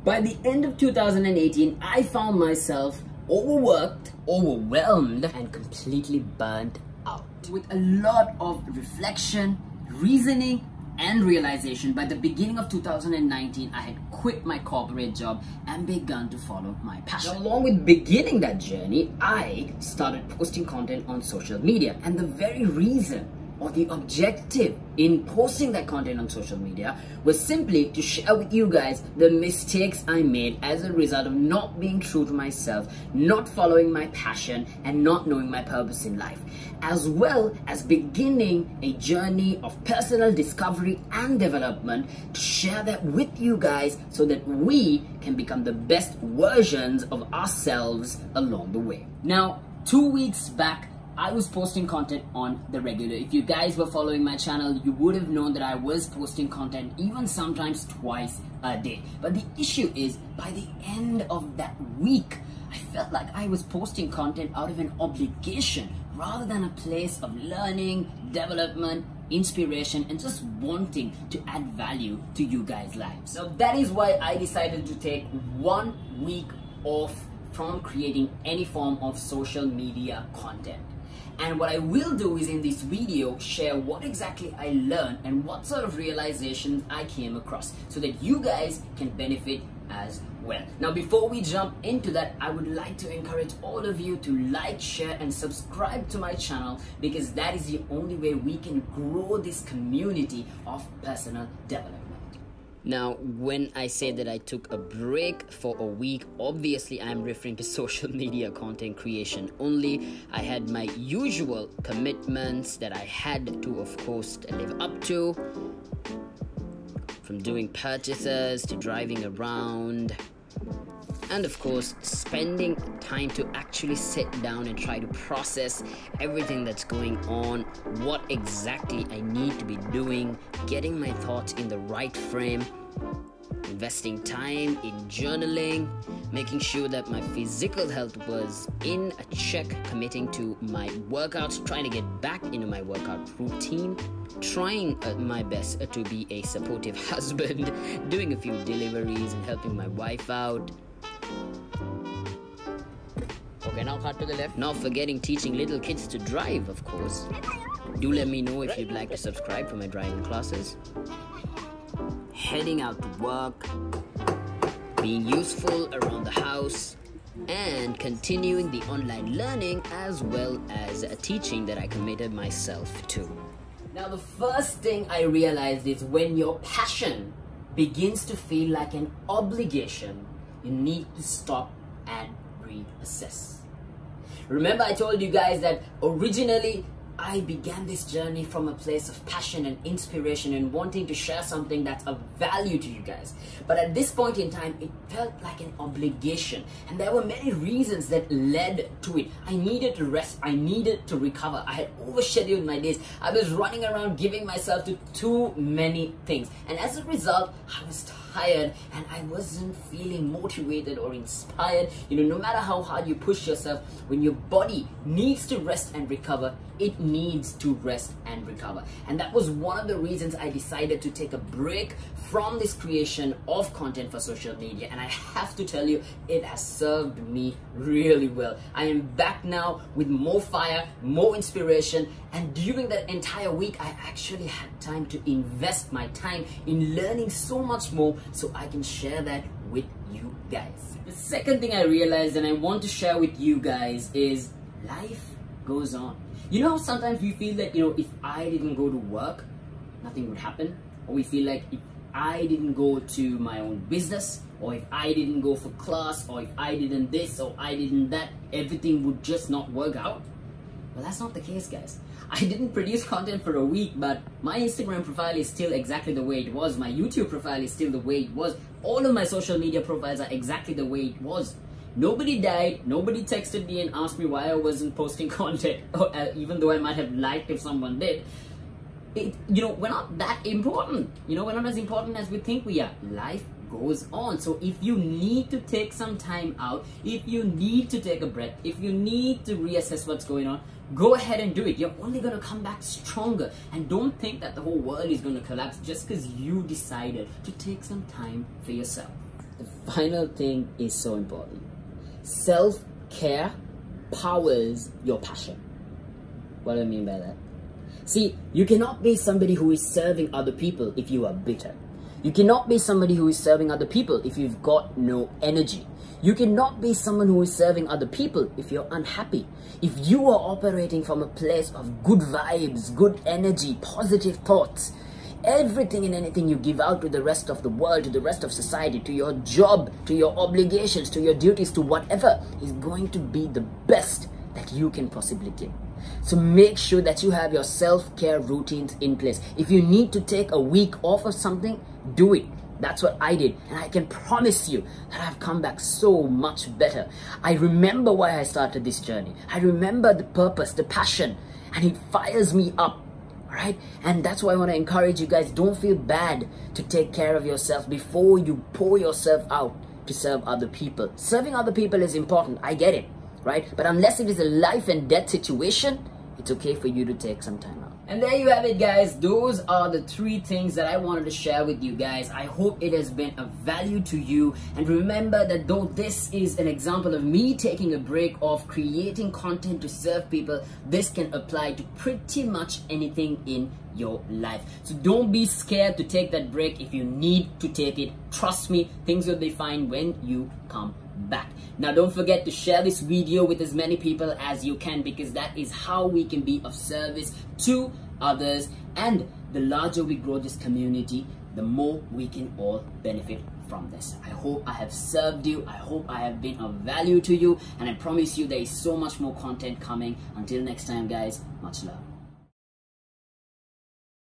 By the end of 2018, I found myself overworked, overwhelmed, and completely burnt out. With a lot of reflection, reasoning, and realization, by the beginning of 2019, I had quit my corporate job and begun to follow my passion. Now, along with beginning that journey, I started posting content on social media. And the very reason or the objective in posting that content on social media was simply to share with you guys the mistakes I made as a result of not being true to myself, not following my passion, and not knowing my purpose in life, as well as beginning a journey of personal discovery and development to share that with you guys so that we can become the best versions of ourselves along the way. Now, 2 weeks back, I was posting content on the regular. If you guys were following my channel, you would have known that I was posting content even sometimes twice a day. But the issue is, by the end of that week, I felt like I was posting content out of an obligation rather than a place of learning, development, inspiration, and just wanting to add value to you guys' lives. So that is why I decided to take 1 week off from creating any form of social media content. And what I will do is in this video share what exactly I learned and what sort of realizations I came across so that you guys can benefit as well. Now, before we jump into that, I would like to encourage all of you to like, share, and subscribe to my channel, because that is the only way we can grow this community of personal development. Now, when I say that I took a break for a week, obviously I'm referring to social media content creation only. I had my usual commitments that I had to, of course, live up to, from doing purchases to driving around, and of course spending time to actually sit down and try to process everything that's going on, what exactly I need to be doing, getting my thoughts in the right frame, investing time in journaling, making sure that my physical health was in a check, committing to my workouts, trying to get back into my workout routine, trying my best to be a supportive husband, doing a few deliveries and helping my wife out. Okay, now cut to the left. Not forgetting teaching little kids to drive, of course. Do let me know if you'd like to subscribe for my driving classes. Heading out to work, being useful around the house, and continuing the online learning as well as teaching that I committed myself to. Now, the first thing I realized is when your passion begins to feel like an obligation, you need to stop and reassess. Remember, I told you guys that originally I began this journey from a place of passion and inspiration and wanting to share something that's of value to you guys. But at this point in time, it felt like an obligation. And there were many reasons that led to it. I needed to rest. I needed to recover. I had overscheduled my days. I was running around giving myself to too many things. And as a result, I was tired and I wasn't feeling motivated or inspired. You know, no matter how hard you push yourself, when your body needs to rest and recover, it needs to rest and recover. And that was one of the reasons I decided to take a break from this creation of content for social media. And I have to tell you, it has served me really well. I am back now with more fire, more inspiration. And during that entire week, I actually had time to invest my time in learning so much more so I can share that with you guys. The second thing I realized and I want to share with you guys is life goes on. You know how sometimes we feel that, if I didn't go to work, nothing would happen? Or we feel like if I didn't go to my own business, or if I didn't go for class, or if I didn't this, or I didn't that, everything would just not work out? Well, that's not the case, guys. I didn't produce content for a week, but my Instagram profile is still exactly the way it was. My YouTube profile is still the way it was. All of my social media profiles are exactly the way it was. Nobody died, nobody texted me and asked me why I wasn't posting content, even though I might have liked if someone did. We're not that important. We're not as important as we think we are. Life goes on. So if you need to take some time out, if you need to take a breath, if you need to reassess what's going on, go ahead and do it. You're only going to come back stronger. And don't think that the whole world is going to collapse just because you decided to take some time for yourself. the final thing is so important. Self-care powers your passion. What do I mean by that? See, you cannot be somebody who is serving other people if you are bitter. You cannot be somebody who is serving other people if you've got no energy. You cannot be someone who is serving other people if you're unhappy. If you are operating from a place of good vibes, good energy, positive thoughts, everything and anything you give out to the rest of the world, to the rest of society, to your job, to your obligations, to your duties, to whatever, is going to be the best that you can possibly give. So make sure that you have your self-care routines in place. If you need to take a week off or something, do it. That's what I did, and I can promise you that I've come back so much better. I remember why I started this journey. I remember the purpose, the passion, and it fires me up. Right? And that's why I want to encourage you guys, don't feel bad to take care of yourself before you pour yourself out to serve other people. Serving other people is important, I get it, right? But unless it is a life and death situation, it's okay for you to take some time out. And there you have it, guys. Those are the 3 things that I wanted to share with you guys. I hope it has been of value to you. And remember that though this is an example of me taking a break of creating content to serve people, this can apply to pretty much anything in your life. So don't be scared to take that break. If you need to take it, trust me, things will be fine when you come back. Now don't forget to share this video with as many people as you can, because that is how we can be of service to others, and the larger we grow this community, the more we can all benefit from this. I hope I have served you. I hope I have been of value to you, and I promise you there is so much more content coming. Until next time, guys, much love.